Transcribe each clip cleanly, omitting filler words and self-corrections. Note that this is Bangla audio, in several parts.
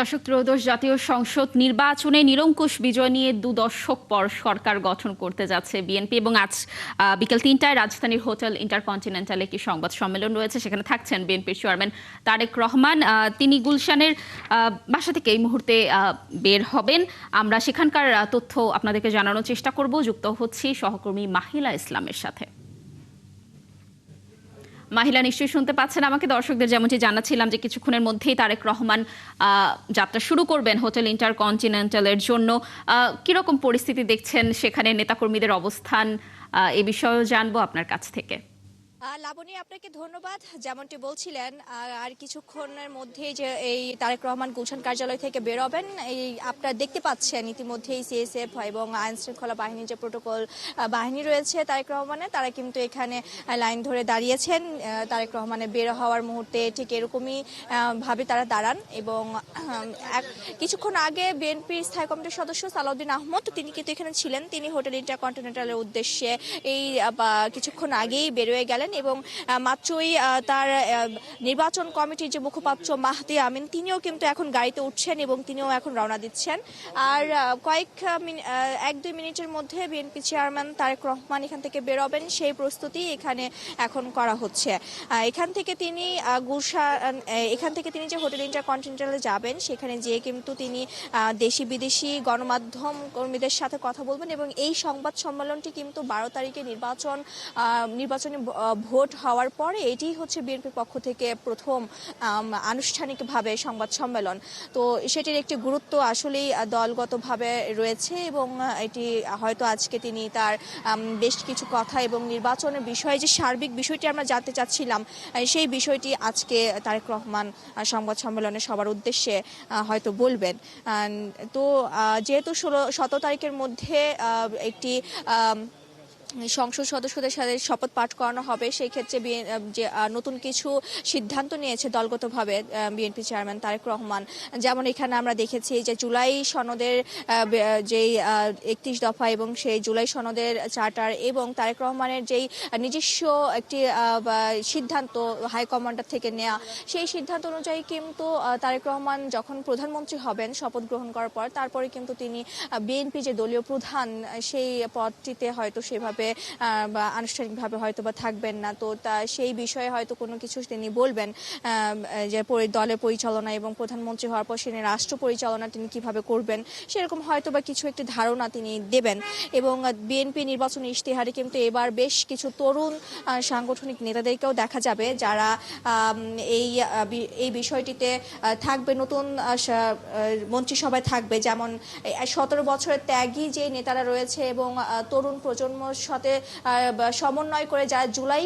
দশক ত্রয়োদশ জাতীয় সংসদ নির্বাচনে নিরঙ্কুশ বিজয় নিয়ে 2 দশক পর সরকার গঠন করতে যাচ্ছে বিএনপি এবং আজ বিকেল 3টায় রাজধানীর হোটেল ইন্টারকন্টিনেন্টালে একটি সংবাদ সম্মেলন রয়েছে। সেখানে থাকছেন বিএনপির চেয়ারম্যান তারেক রহমান। তিনি গুলশানের বাসা থেকে এই মুহূর্তে বের হবেন। আমরা সেখানকার তথ্য আপনাদেরকে জানানোর চেষ্টা করব। যুক্ত হচ্ছি সহকর্মী মাহিলা ইসলামের সাথে। মাহিলা, নিশ্চয়ই শুনতে পাচ্ছেন আমাকে। দর্শকদের যেমনটি জানাচ্ছিলাম যে কিছুক্ষণের মধ্যেই তারেক রহমান যাত্রা শুরু করবেন হোটেল ইন্টারকন্টিনেন্টালের জন্য। কিরকম পরিস্থিতি দেখছেন সেখানে, নেতাকর্মীদের অবস্থান, এ বিষয়েও জানবো আপনার কাছ থেকে। লাবণী, আপনাকে ধন্যবাদ। যেমনটি বলছিলেন, আর কিছুক্ষণের মধ্যেই যে এই তারেক রহমান গুলশান কার্যালয় থেকে বেরোবেন। এই আপনারা দেখতে পাচ্ছেন ইতিমধ্যেই সিএসএফ এবং আইন শৃঙ্খলা বাহিনীর যে প্রোটোকল বাহিনী রয়েছে তারেক রহমানের, তারা কিন্তু এখানে লাইন ধরে দাঁড়িয়েছেন। তারেক রহমানের বের হওয়ার মুহূর্তে ঠিক এরকমই ভাবে তারা দাঁড়ান। এবং কিছুক্ষণ আগে বিএনপির স্থায়ী কমিটির সদস্য সালাউদ্দিন আহমদ, তিনি কিন্তু এখানে ছিলেন। তিনি হোটেল ইন্টারকন্টিনেন্টালের উদ্দেশ্যে এই কিছুক্ষণ আগেই বেরোয় গেলেন এবং মাত্রই তার নির্বাচন কমিটির যে মুখপাত্র মাহদি আমিন, তিনিও কিন্তু এখন গাড়িতে উঠছেন এবং তিনিও এখন রওনা দিচ্ছেন। আর এক দুই মিনিটের মধ্যে বিএনপি চেয়ারম্যান তারেক রহমান এখান থেকে বেরোবেন, সেই প্রস্তুতি এখানে এখন করা হচ্ছে। এখান থেকে তিনি যে হোটেল ইন্টারকন্টিনেন্টালে যাবেন, সেখানে যেয়ে কিন্তু তিনি দেশি বিদেশি গণমাধ্যম কর্মীদের সাথে কথা বলবেন এবং এই সংবাদ সম্মেলনটি কিন্তু 12 তারিখে নির্বাচনী ভোট হওয়ার পরে এটি হচ্ছে বিএনপির পক্ষ থেকে প্রথম আনুষ্ঠানিকভাবে সংবাদ সম্মেলন। তো সেটির একটি গুরুত্ব আসলেই দলগতভাবে রয়েছে এবং এটি হয়তো আজকে তিনি তার বেশ কিছু কথা এবং নির্বাচনের বিষয়ে যে সার্বিক বিষয়টি আমরা জানতে চাচ্ছিলাম, সেই বিষয়টি আজকে তারেক রহমান সংবাদ সম্মেলনে সবার উদ্দেশ্যে হয়তো বলবেন। তো যেহেতু 17 তারিখের মধ্যে একটি সংসদ সদস্যদের সাথে শপথ পাঠ করানো হবে, সেই ক্ষেত্রে যে নতুন কিছু সিদ্ধান্ত নিয়েছে দলগতভাবে বিএনপি চেয়ারম্যান তারেক রহমান। যেমন এখানে আমরা দেখেছি যে জুলাই সনদের যেই 31 দফা এবং সেই জুলাই সনদের চার্টার এবং তারেক রহমানের যেই নিজস্ব একটি সিদ্ধান্ত হাইকমান্ডার থেকে নেওয়া, সেই সিদ্ধান্ত অনুযায়ী কিন্তু তারেক রহমান যখন প্রধানমন্ত্রী হবেন শপথ গ্রহণ করার পর, তারপরে কিন্তু তিনি বিএনপি যে দলীয় প্রধান, সেই পদটিতে হয়তো সেভাবে আনুষ্ঠানিকভাবে হয়তো বা থাকবেন না। তো সেই বিষয়ে হয়তো কোনো কিছু তিনি বলবেন, যে দলের পরিচালনা এবং প্রধানমন্ত্রী হওয়ার পর তিনি রাষ্ট্র পরিচালনা তিনি কিভাবে করবেন, সেরকম হয়তো বা কিছু একটি ধারণা তিনি দেবেন। এবং বিএনপি নির্বাচনী ইশতেহারে কিন্তু এবার বেশ কিছু তরুণ সাংগঠনিক নেতাদেরকেও দেখা যাবে, যারা এই বিষয়টিতে থাকবে, নতুন মন্ত্রিসভায় থাকবে। যেমন 17 বছরের ত্যাগী যে নেতারা রয়েছে এবং তরুণ প্রজন্মের সাথে সমন্বয় করে যারা জুলাই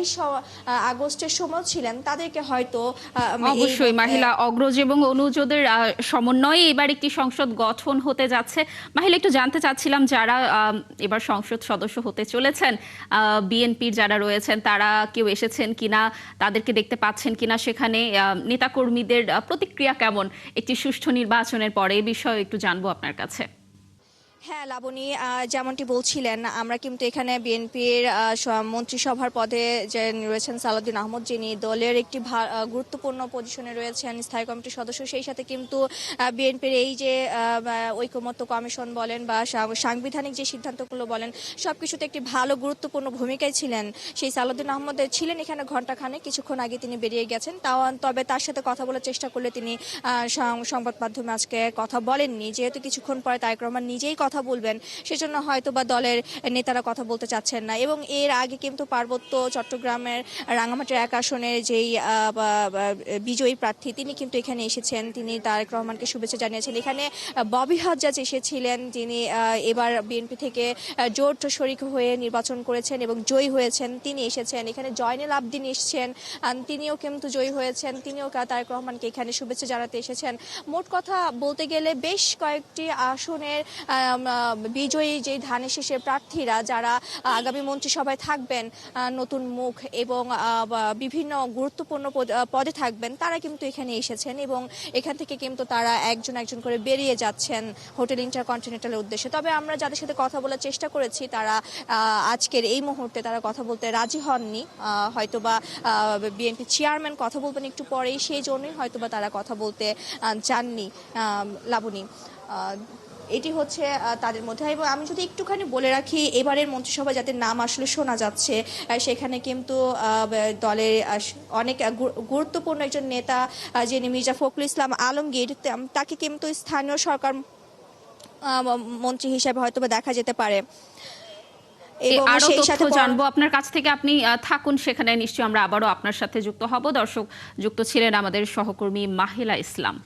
আগস্টের সময় ছিলেন, তাদেরকে হয়তো অবশ্যই মাহিলা, অগ্রজ এবং অনুজদের সমন্বয়ে এবার একটি সংসদ গঠন হতে যাচ্ছে। মাহিলা, একটু জানতে চাচ্ছিলাম যারা এবার সংসদ সদস্য হতে চলেছেন, বিএনপির যারা রয়েছেন, তারা কেউ এসেছেন কিনা, তাদেরকে দেখতে পাচ্ছেন কিনা সেখানে, নেতাকর্মীদের প্রতিক্রিয়া কেমন একটি সুষ্ঠু নির্বাচনের পরে, এই বিষয়ে একটু জানবো আপনার কাছে। হ্যাঁ লাবণী, যেমনটি বলছিলেন, আমরা কিন্তু এখানে বিএনপির মন্ত্রিসভার পদে যে রয়েছেন সালাউদ্দিন আহমদ, যিনি দলের একটি গুরুত্বপূর্ণ পজিশনে রয়েছেন, স্থায়ী কমিটির সদস্য। সেই সাথে কিন্তু বিএনপির এই যে ঐকমত্য কমিশন বলেন বা সাংবিধানিক যে সিদ্ধান্তগুলো বলেন, সবকিছুতে একটি ভালো গুরুত্বপূর্ণ ভূমিকায় ছিলেন সেই সালাউদ্দিন আহমদ। ছিলেন এখানে ঘণ্টাখানেক, কিছুক্ষণ আগে তিনি বেরিয়ে গেছেন। তবে তার সাথে কথা বলার চেষ্টা করলে তিনি সংবাদ মাধ্যমে আজকে কথা বলেননি, যেহেতু কিছুক্ষণ পরে তারেক রহমান নিজেই কথা বলবেন, সেজন্য হয়তো বা দলের নেতারা কথা বলতে চাচ্ছেন না। এবং এর আগে কিন্তু পার্বত্য চট্টগ্রামের রাঙামাটির 1 আসনের যেই বিজয়ী প্রার্থী, তিনি কিন্তু এখানে এসেছেন, তিনি তারেক রহমানকে শুভেচ্ছা জানিয়েছেন। এখানে ববি হাজ্জাজ এসেছিলেন, যিনি এবার বিএনপি থেকে জোট শরিক হয়ে নির্বাচন করেছেন এবং জয়ী হয়েছেন, তিনি এসেছেন। এখানে জয়নুল আবদিন এসেছেন, তিনিও কিন্তু জয়ী হয়েছেন, তিনিও তারেক রহমানকে এখানে শুভেচ্ছা জানাতে এসেছেন। মোট কথা বলতে গেলে বেশ কয়েকটি আসনের বিজয়ী যে ধানের শীষের প্রার্থীরা যারা আগামী মন্ত্রিসভায় থাকবেন, নতুন মুখ এবং বিভিন্ন গুরুত্বপূর্ণ পদে থাকবেন, তারা কিন্তু এখানে এসেছেন এবং এখান থেকে কিন্তু তারা একজন একজন করে বেরিয়ে যাচ্ছেন হোটেল ইন্টারকন্টিনেন্টালের উদ্দেশ্যে। তবে আমরা যাদের সাথে কথা বলার চেষ্টা করেছি তারা আজকের এই মুহূর্তে তারা কথা বলতে রাজি হননি। হয়তোবা বিএনপি চেয়ারম্যান কথা বলবেন একটু পরেই, সেই জন্যই হয়তোবা তারা কথা বলতে চাননি। লাবণী, এটি হচ্ছে তাদের মধ্যে। এবং আমি যদি একটুখানি বলে রাখি, এবারের মন্ত্রিসভায় যাদের নাম আসলে শোনা যাচ্ছে সেখানে কিন্তু দলের অনেক গুরুত্বপূর্ণ একজন নেতা যিনি মির্জা ফখরুল ইসলাম আলমগীর, তাকে কিন্তু স্থানীয় সরকার মন্ত্রী হিসেবে হয়তোবা দেখা যেতে পারে। এবং আরো সেই তথ্য সাথে জানবো আপনার কাছ থেকে, আপনি থাকুন সেখানে, নিশ্চয়ই আমরা আবারও আপনার সাথে যুক্ত হব। দর্শক, যুক্ত ছিলেন আমাদের সহকর্মী মাহিলা ইসলাম।